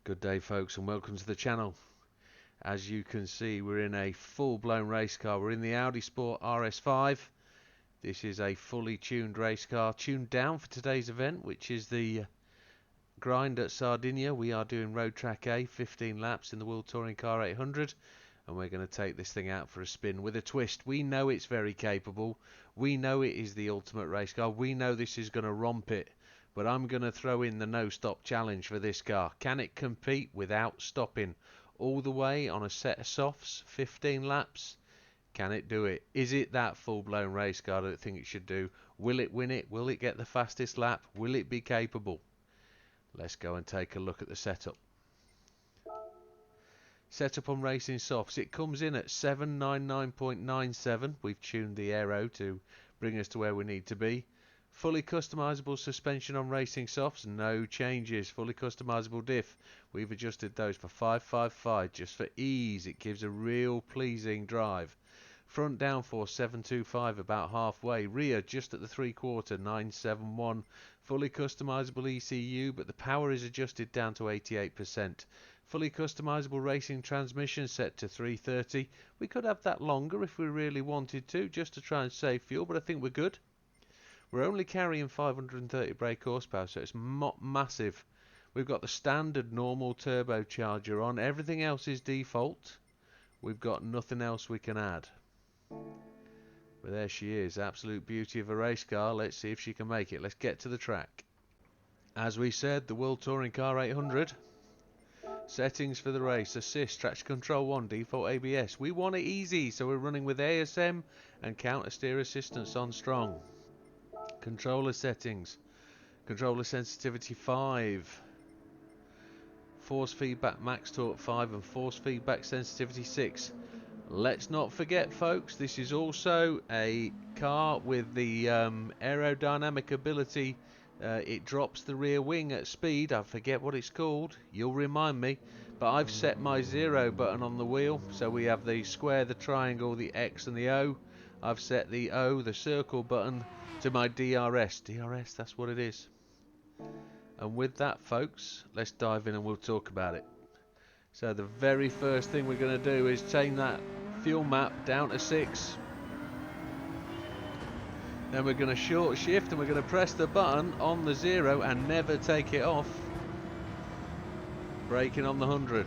Good day folks, and welcome to the channel. As you can see, we're in a full-blown race car. We're in the Audi Sport RS5. This is a fully tuned race car, tuned down for today's event, which is the grind at Sardegna. We are doing Road Track A, 15 laps in the World Touring Car 800, and we're going to take this thing out for a spin with a twist. We know it's very capable. We know it is the ultimate race car. We know this is going to romp it. But I'm going to throw in the no-stop challenge for this car. Can it compete without stopping all the way on a set of softs, 15 laps? Can it do it? Is it that full-blown race car that I think it should do? Will it win it? Will it get the fastest lap? Will it be capable? Let's go and take a look at the setup. Setup on Racing Softs. It comes in at 799.97. We've tuned the aero to bring us to where we need to be. Fully customizable suspension on Racing Softs, no changes. Fully customizable diff, we've adjusted those for 555 just for ease. It gives a real pleasing drive. Front downforce 725, about halfway. Rear just at the 3/4, 971. Fully customizable ECU, but the power is adjusted down to 88%. Fully customizable racing transmission set to 330. We could have that longer if we really wanted to, just to try and save fuel, but I think we're good. We're only carrying 530 brake horsepower, so it's not massive. We've got the standard normal turbocharger on. Everything else is default. We've got nothing else we can add. But there she is, absolute beauty of a race car. Let's see if she can make it. Let's get to the track. As we said, the World Touring Car 800. Settings for the race: assist, traction control 1, default ABS. We want it easy, so we're running with ASM and counter steer assistance on strong. Controller settings: controller sensitivity 5, force feedback max torque 5, and force feedback sensitivity 6. Let's not forget, folks, this is also a car with the aerodynamic ability. It drops the rear wing at speed. I forget what it's called, you'll remind me, but I've set my 0 button on the wheel. So we have the square, the triangle, the X and the O. I've set the O, the circle button, to my DRS. DRS, that's what it is. And with that, folks, let's dive in and we'll talk about it. So the very first thing we're going to do is change that fuel map down to 6. Then we're going to short shift and we're going to press the button on the 0 and never take it off. Braking on the 100.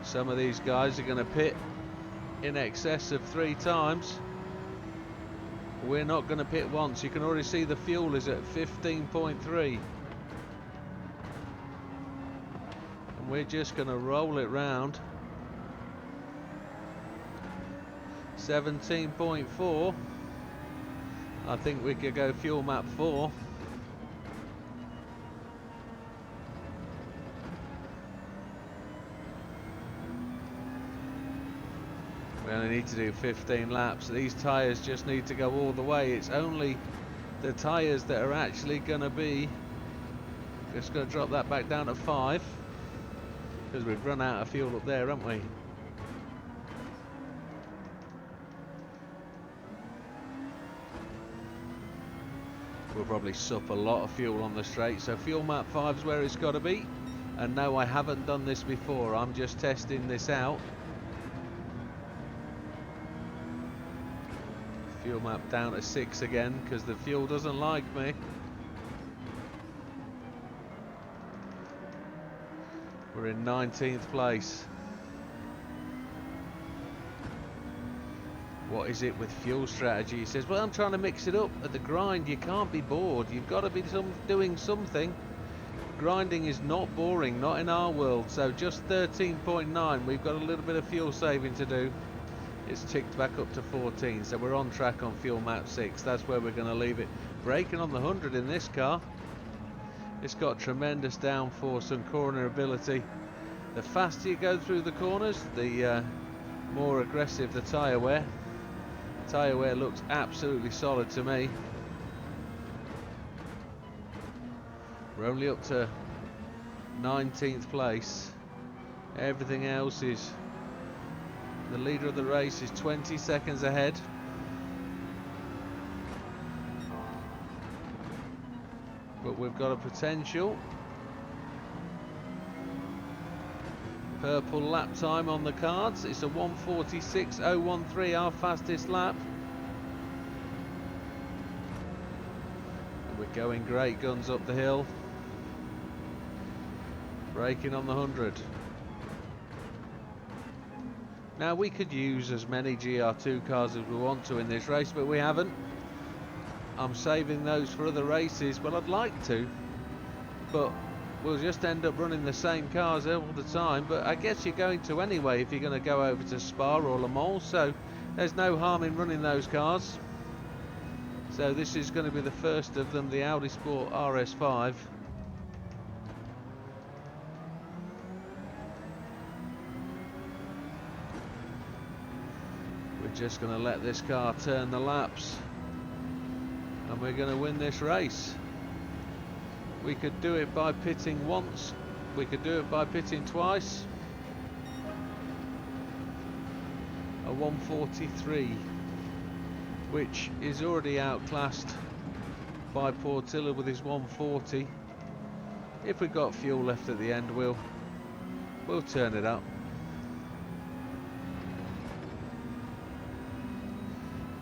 Some of these guys are going to pit in excess of 3 times. We're not going to pit once. You can already see the fuel is at 15.3. And we're just going to roll it round. 17.4. I think we could go fuel map 4. We only need to do 15 laps. These tyres just need to go all the way. It's only the tyres that are actually going to be... Just going to drop that back down to 5. Because we've run out of fuel up there, haven't we? We'll probably sup a lot of fuel on the straight. So fuel map 5 is where it's got to be. And no, I haven't done this before. I'm just testing this out. Fuel map down to 6 again because the fuel doesn't like me. We're in 19th place. What is it with fuel strategy? He says, well, I'm trying to mix it up at the grind. You can't be bored. You've got to be doing something. Grinding is not boring, not in our world. So just 13.9. We've got a little bit of fuel saving to do. It's ticked back up to 14, so we're on track on fuel map 6. That's where we're going to leave it. Braking on the 100 in this car. It's got tremendous downforce and corner ability. The faster you go through the corners, the more aggressive the tyre wear. Tyre wear looks absolutely solid to me. We're only up to 19th place. Everything else is... The leader of the race is 20 seconds ahead. but we've got a potential. Purple lap time on the cards. It's a 1:46.013, our fastest lap. And we're going great guns up the hill. Braking on the 100. Now we could use as many GR2 cars as we want to in this race, but we haven't. I'm saving those for other races. Well, I'd like to, but we'll just end up running the same cars all the time. But I guess you're going to anyway if you're going to go over to Spa or Le Mans, so there's no harm in running those cars. So this is going to be the first of them, the Audi Sport RS5. We're just going to let this car turn the laps, and we're going to win this race. We could do it by pitting once, we could do it by pitting twice. A 1:43, which is already outclassed by Portillo with his 1:40. If we've got fuel left at the end, we'll turn it up.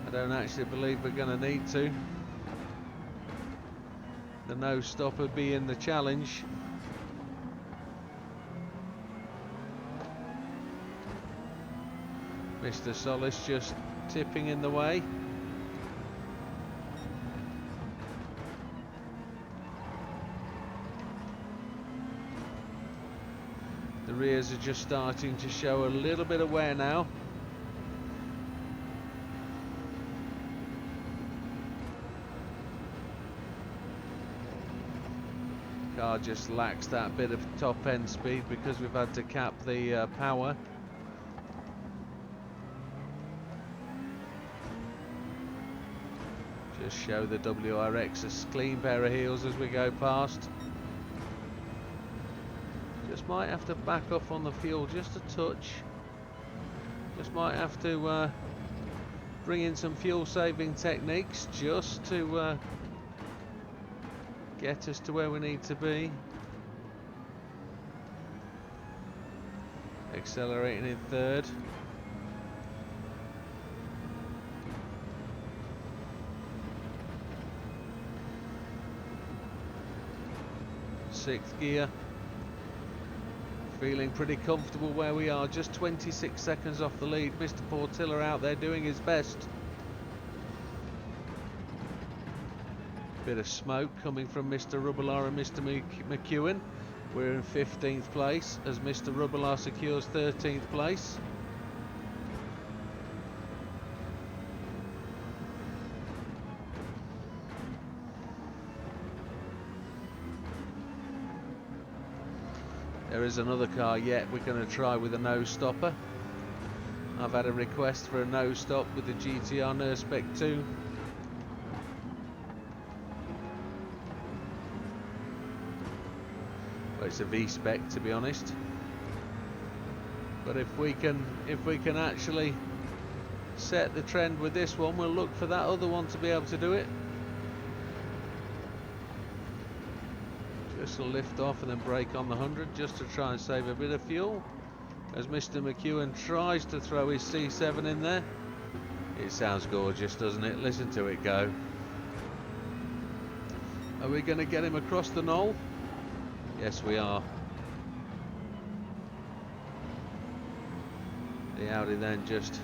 I don't actually believe we're going to need to. The no stop would be in the challenge. Mr. Solis just tipping in the way. The rears are just starting to show a little bit of wear now. Car just lacks that bit of top end speed because we've had to cap the power. Just show the WRX a clean pair of heels as we go past. Just might have to back off on the fuel just a touch. Just might have to bring in some fuel saving techniques just to get us to where we need to be. Accelerating in third. Sixth gear. Feeling pretty comfortable where we are, just 26 seconds off the lead. Mr. Portillo out there doing his best. Bit of smoke coming from Mr. Rubbelaar and Mr. McEwen. We're in 15th place as Mr. Rubbelaar secures 13th place. There is another car yet we're going to try with a nose stopper. I've had a request for a nose stop with the GTR Nurspec 2. Well, it's a V-spec to be honest. But if we can actually set the trend with this one, we'll look for that other one to be able to do it. Just to lift off and then brake on the 100 just to try and save a bit of fuel as Mr. McEwen tries to throw his C7 in there. It sounds gorgeous, doesn't it? Listen to it go. Are we going to get him across the knoll? Yes, we are. The Audi then just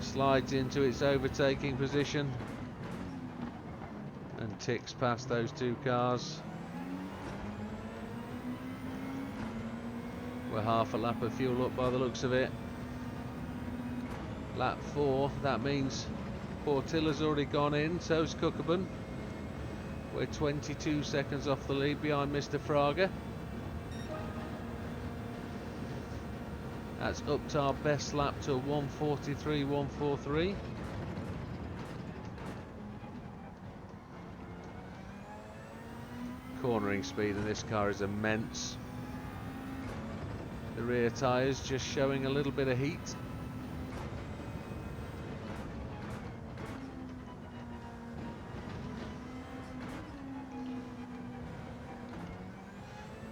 slides into its overtaking position and ticks past those two cars. We're half a lap of fuel up by the looks of it. Lap 4, that means Portillo's already gone in, so's Kuckerman. We're 22 seconds off the lead behind Mr. Fraga. That's upped our best lap to 1:43.143. Cornering speed in this car is immense. The rear tyres just showing a little bit of heat.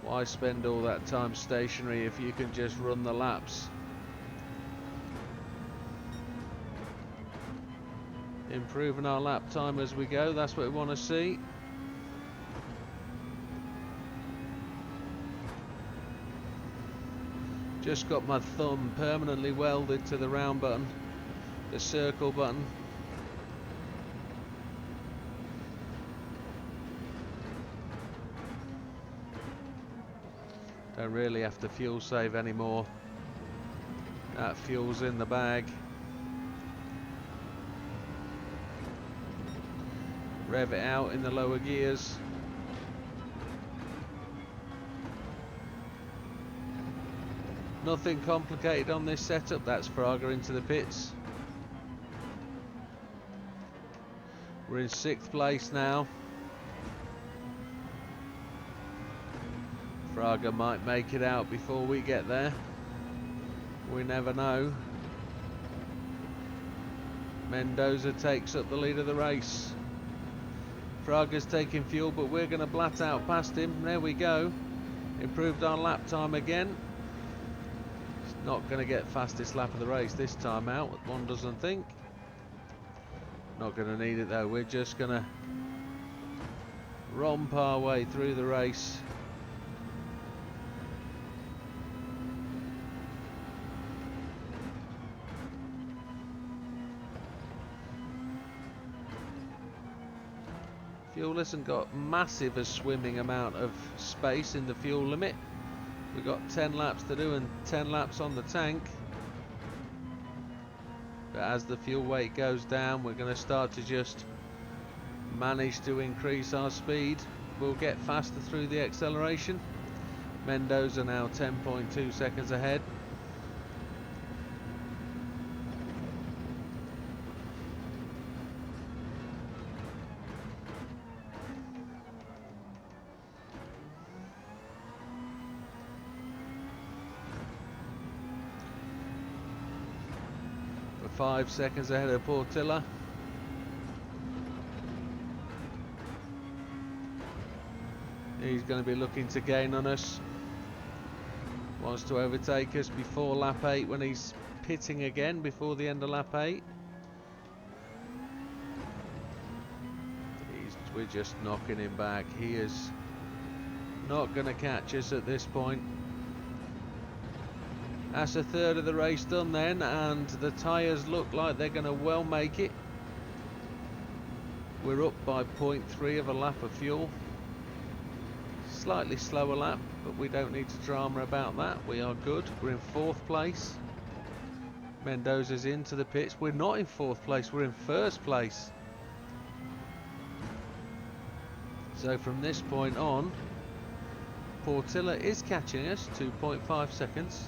Why spend all that time stationary if you can just run the laps? Improving our lap time as we go, that's what we want to see. Just got my thumb permanently welded to the round button, the circle button. Don't really have to fuel save anymore. That fuel's in the bag. Rev it out in the lower gears. Nothing complicated on this setup. That's Fraga into the pits. We're in 6th place now. Fraga might make it out before we get there. We never know. Mendoza takes up the lead of the race. Fraga's taking fuel, but we're going to blat out past him. There we go. Improved our lap time again. Not going to get fastest lap of the race this time out, one doesn't think. Not going to need it though. We're just going to romp our way through the race. Fuel hasn't got massive a swimming amount of space in the fuel limit. We've got 10 laps to do and 10 laps on the tank. But as the fuel weight goes down, we're going to start to just manage to increase our speed. We'll get faster through the acceleration. Mendoza now 10.2 seconds ahead. We're 5 seconds ahead of Portilla. He's going to be looking to gain on us. Wants to overtake us before lap 8 when he's pitting again before the end of lap 8. We're just knocking him back. He is not going to catch us at this point. That's a third of the race done then, and the tyres look like they're going to well make it. We're up by 0.3 of a lap of fuel. Slightly slower lap, but we don't need to drama about that. We are good. We're in 4th place. Mendoza's into the pits. We're not in 4th place, we're in 1st place. So from this point on, Portilla is catching us, 2.5 seconds.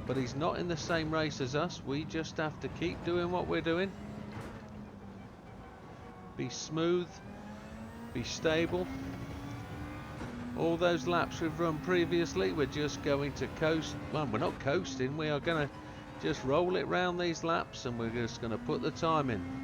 But he's not in the same race as us. We just have to keep doing what we're doing. Be smooth, be stable. All those laps we've run previously, we're just going to coast. Well, we're not coasting, we are going to just roll it round these laps and we're just going to put the time in.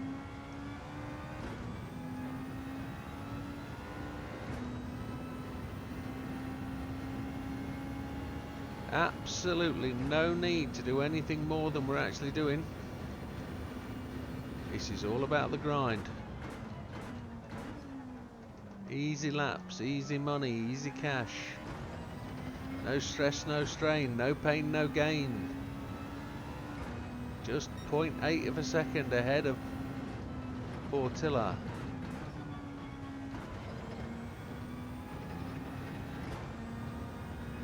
Absolutely no need to do anything more than we're actually doing. This is all about the grind. Easy laps, easy money, easy cash. No stress, no strain, no pain, no gain. Just 0.8 of a second ahead of Portilla.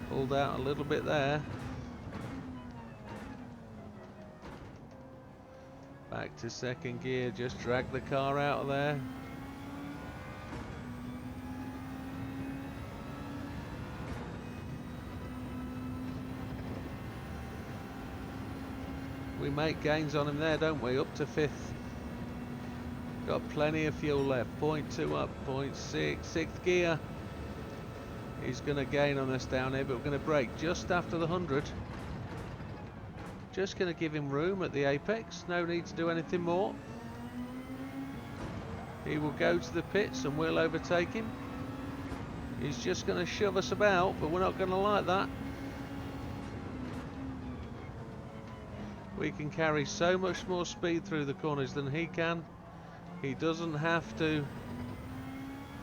Pulled out a little bit there. Back to 2nd gear, just drag the car out of there. We make gains on him there, don't we? Up to 5th. Got plenty of fuel left. 0.2 up, 0.6, 6th gear. He's going to gain on us down here, but we're going to brake just after the 100. Just going to give him room at the apex. No need to do anything more. He will go to the pits and we'll overtake him. He's just going to shove us about, but we're not going to like that. We can carry so much more speed through the corners than he can. He doesn't have to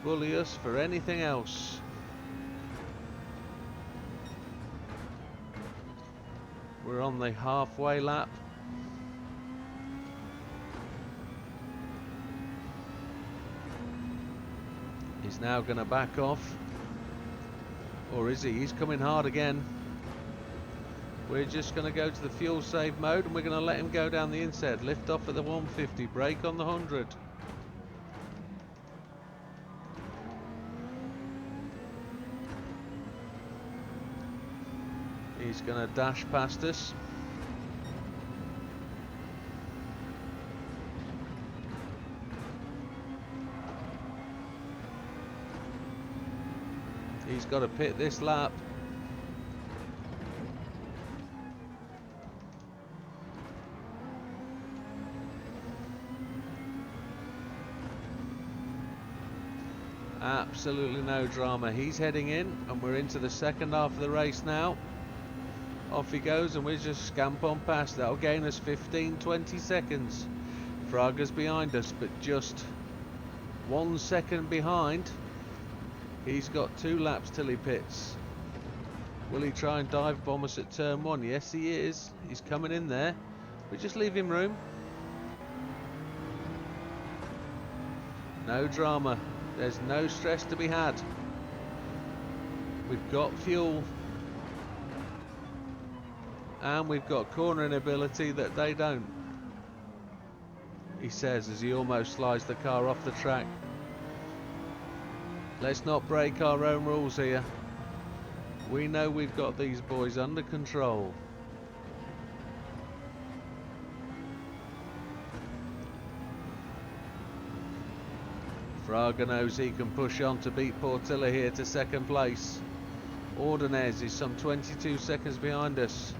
bully us for anything else. We're on the halfway lap. He's now going to back off. Or is he? He's coming hard again. We're just going to go to the fuel save mode and we're going to let him go down the inside. Lift off at the 150, brake on the 100. He's going to dash past us. He's got to pit this lap. Absolutely no drama. He's heading in and we're into the second half of the race now. Off he goes and we just scamp on past. That'll gain us 15-20 seconds. Fraga's behind us, but just 1 second behind. He's got 2 laps till he pits. Will he try and dive bomb us at turn 1? Yes he is. He's coming in there. We just leave him room. No drama. There's no stress to be had. We've got fuel. And we've got cornering ability that they don't. He says as he almost slides the car off the track. Let's not break our own rules here. We know we've got these boys under control. Fraga knows he can push on to beat Portilla here to second place. Ordonez is some 22 seconds behind us.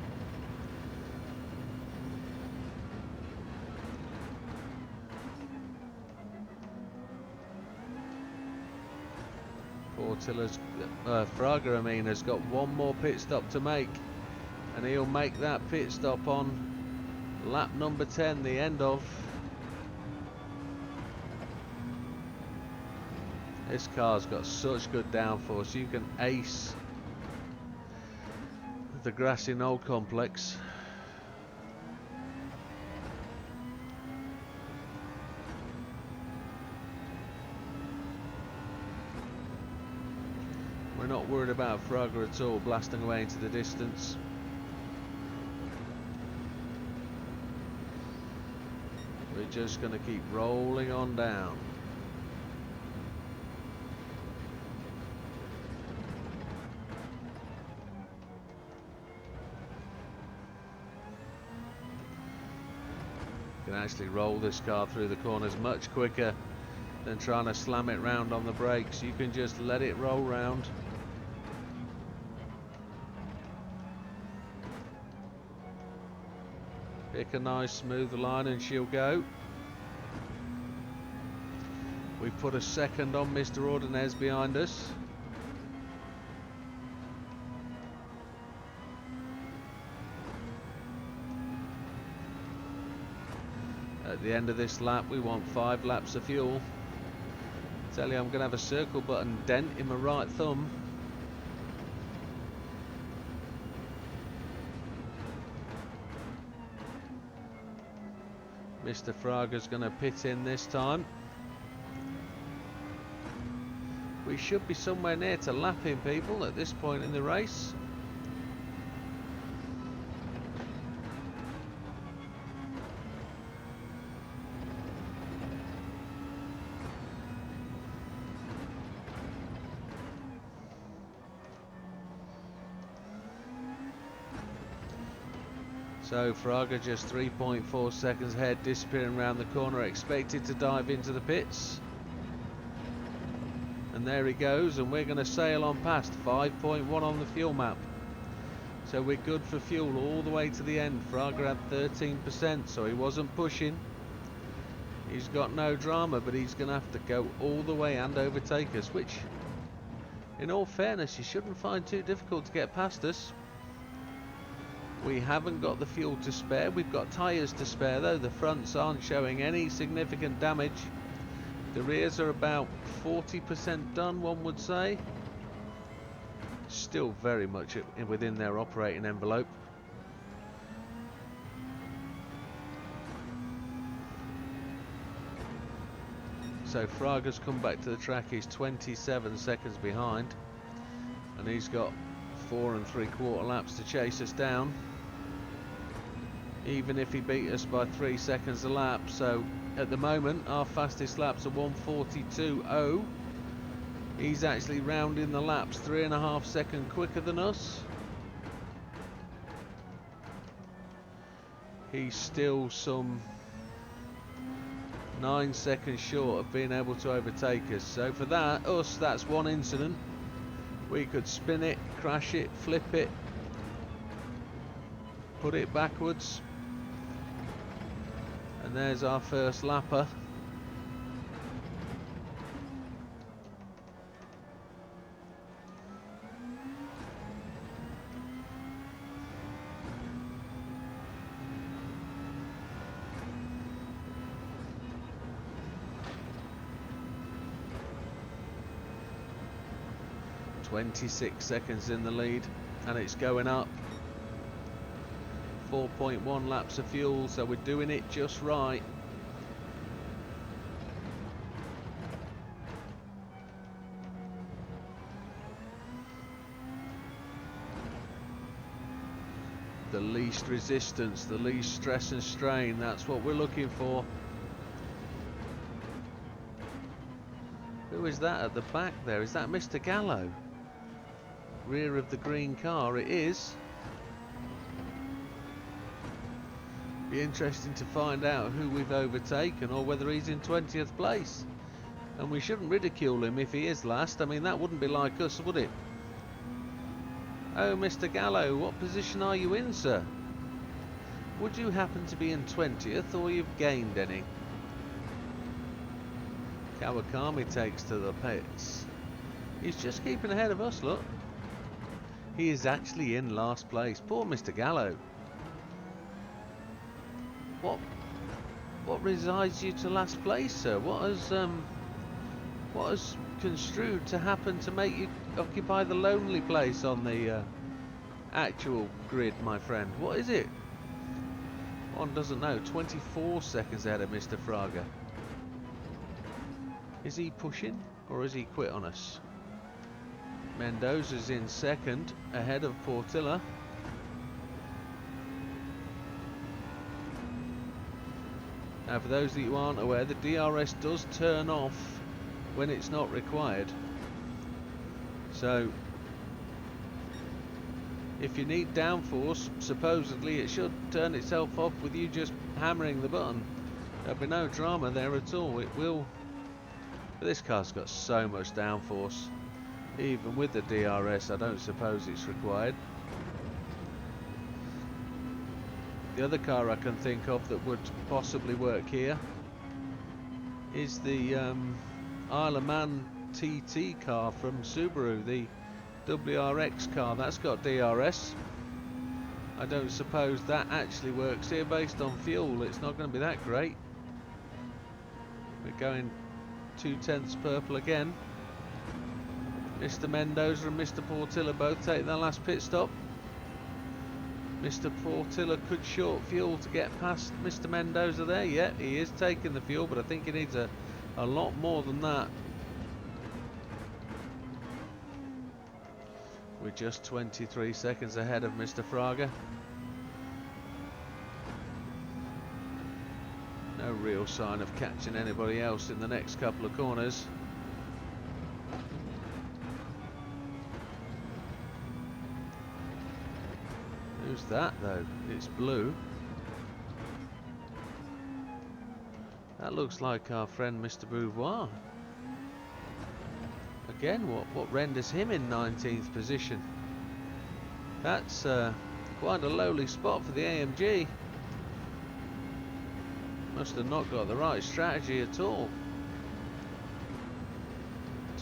Fraga, I mean, has got one more pit stop to make, and he'll make that pit stop on lap number 10, the end of. This car's got such good downforce. You can ace the grassy knoll complex. We're not worried about Fraga at all, blasting away into the distance. We're just going to keep rolling on down. You can actually roll this car through the corners much quicker than trying to slam it round on the brakes. You can just let it roll round. Pick a nice smooth line and she'll go. We put a second on Mr. Ordonez behind us. At the end of this lap we want 5 laps of fuel. Tell you, I'm going to have a circle button dent in my right thumb. Mr. Fraga's going to pit in this time. We should be somewhere near to lap him, people, at this point in the race. So Fraga just 3.4 seconds ahead, disappearing around the corner, expected to dive into the pits. And there he goes, and we're going to sail on past 5.1 on the fuel map. So we're good for fuel all the way to the end. Fraga had 13%, so he wasn't pushing. He's got no drama, but he's going to have to go all the way and overtake us, which In all fairness, you shouldn't find too difficult to get past us. We haven't got the fuel to spare. We've got tyres to spare though. The fronts aren't showing any significant damage. The rears are about 40% done, one would say. Still very much within their operating envelope. So Fraga's come back to the track. He's 27 seconds behind, and he's got 4 3/4 laps to chase us down, even if he beat us by 3 seconds a lap. So at the moment our fastest laps are 1:42.0. He's actually rounding the laps 3.5 seconds quicker than us. He's still some 9 seconds short of being able to overtake us. So for that's one incident. We could spin it, crash it, flip it, put it backwards, and there's our first lapper. "26 seconds in the lead, and it's going up. 4.1 laps of fuel, so we're doing it just right. The least resistance, the least stress and strain, that's what we're looking for. Who is that at the back there? Is that Mr. Gallo? Rear of the green car, it is. Be interesting to find out who we've overtaken, or whether he's in 20th place. And we shouldn't ridicule him if he is last. I mean, that wouldn't be like us, would it? Oh, Mr. Gallo, what position are you in, sir? Would you happen to be in 20th, or you've gained any? Kawakami takes to the pits. He's just keeping ahead of us, look. He is actually in last place. Poor Mr. Gallo. What resides you to last place, sir? What has construed to happen to make you occupy the lonely place on the actual grid, my friend? What is it? One doesn't know. 24 seconds ahead of Mr. Fraga. Is he pushing, or has he quit on us? Mendoza's in second, ahead of Portilla. Now, for those of you who aren't aware, the DRS does turn off when it's not required. So, if you need downforce, supposedly it should turn itself off with you just hammering the button. There'll be no drama there at all. It will. But this car's got so much downforce. Even with the DRS, I don't suppose it's required. The other car I can think of that would possibly work here is the Isle of Man TT car from Subaru, the WRX car. That's got DRS. I don't suppose that actually works here based on fuel. It's not going to be that great. We're going 2/10 purple again. Mr. Mendoza and Mr. Portilla both take their last pit stop. Mr. Portilla could short fuel to get past Mr. Mendoza there. Yeah, he is taking the fuel, but I think he needs a lot more than that. We're just 23 seconds ahead of Mr. Fraga. No real sign of catching anybody else in the next couple of corners. Who's that though? It's blue. That looks like our friend Mr. Beauvoir. Again, what renders him in 19th position? That's quite a lowly spot for the AMG. Must have not got the right strategy at all.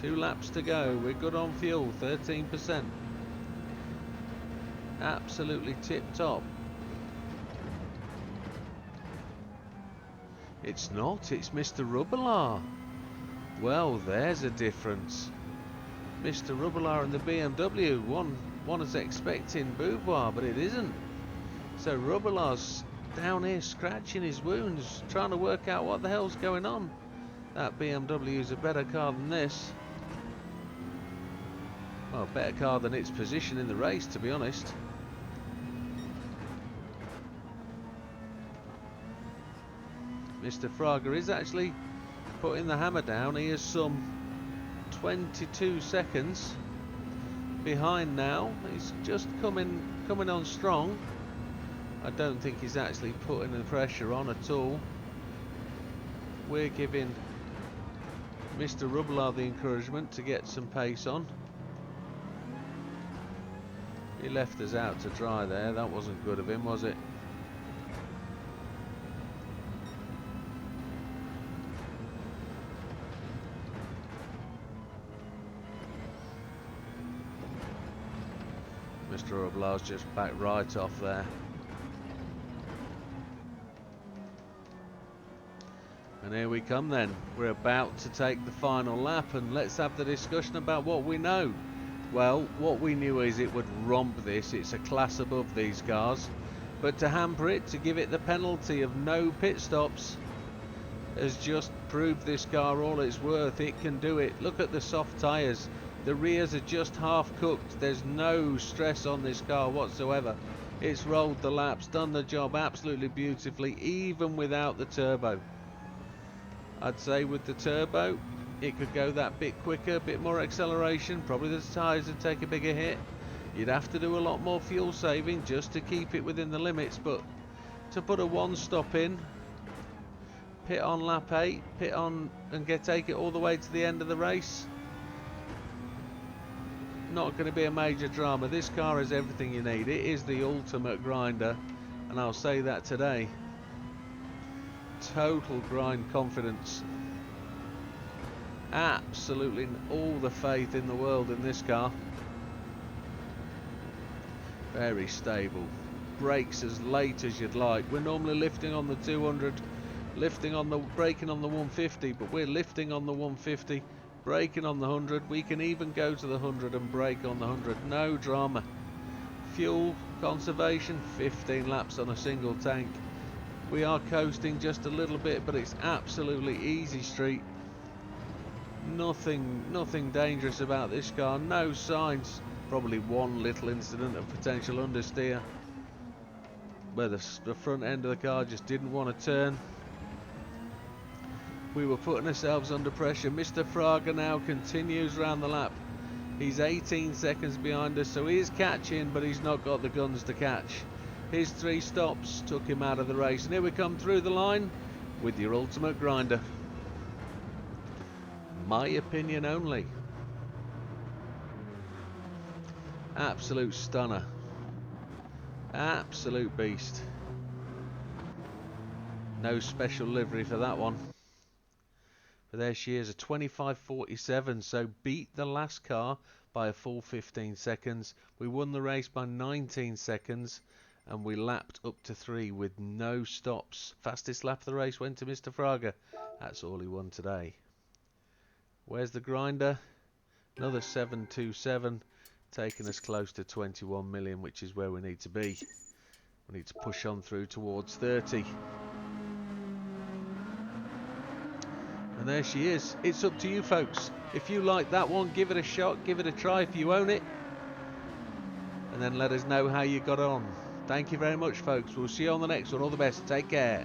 2 laps to go. We're good on fuel, 13%. Absolutely tip top. It's not, it's Mr. Rubbelaar. Well, there's a difference. Mr. Rubbelaar and the BMW, one is expecting boudoir, but it isn't. So Rubbelaar's down here scratching his wounds, trying to work out what the hell's going on. That BMW is a better car than this. Well, better car than its position in the race, to be honest. Mr. Fraga is actually putting the hammer down. He is some 22 seconds behind now. He's just coming on strong. I don't think he's actually putting the pressure on at all. We're giving Mr. Rubbelaar the encouragement to get some pace on. He left us out to dry there. That wasn't good of him, was it? Mr. Rubbelaar's just back right off there. And here we come then. We're about to take the final lap, and let's have the discussion about what we know. Well, what we knew is it would romp this. It's a class above these cars. But to hamper it, to give it the penalty of no pit stops, has just proved this car all it's worth. It can do it. Look at the soft tyres. The rears are just half cooked. There's no stress on this car whatsoever. It's rolled the laps, done the job absolutely beautifully, even without the turbo. I'd say with the turbo, it could go that bit quicker, a bit more acceleration. Probably the tyres would take a bigger hit. You'd have to do a lot more fuel saving just to keep it within the limits. But to put a one stop in, pit on lap 8, pit on and take it all the way to the end of the race, not going to be a major drama. This car has everything you need. It is the ultimate grinder, and I'll say that today. Total grind confidence. Absolutely all the faith in the world in this car. Very stable. Brakes as late as you'd like. We're normally lifting on the 200, braking on the 150, but we're lifting on the 150, braking on the 100. We can even go to the 100 and brake on the 100. No drama. Fuel conservation, 15 laps on a single tank. We are coasting just a little bit, but it's absolutely easy street. Nothing dangerous about this car. No signs. Probably one little incident of potential understeer, where the front end of the car just didn't want to turn. We were putting ourselves under pressure. Mr. Fraga now continues around the lap. He's 18 seconds behind us, so he is catching, but he's not got the guns to catch. His 3 stops took him out of the race, and here we come through the line with your ultimate grinder. My opinion only. Absolute stunner. Absolute beast. No special livery for that one. But there she is, a 25.47, so beat the last car by a full 15 seconds. We won the race by 19 seconds. And we lapped up to 3 with no stops. Fastest lap of the race went to Mr. Fraga. That's all he won today. Where's the grinder? Another 727, taking us close to 21 million, which is where we need to be. We need to push on through towards 30. And there she is. It's up to you folks. If you like that one, give it a shot, give it a try if you own it. And then let us know how you got on. Thank you very much, folks. We'll see you on the next one. All the best. Take care.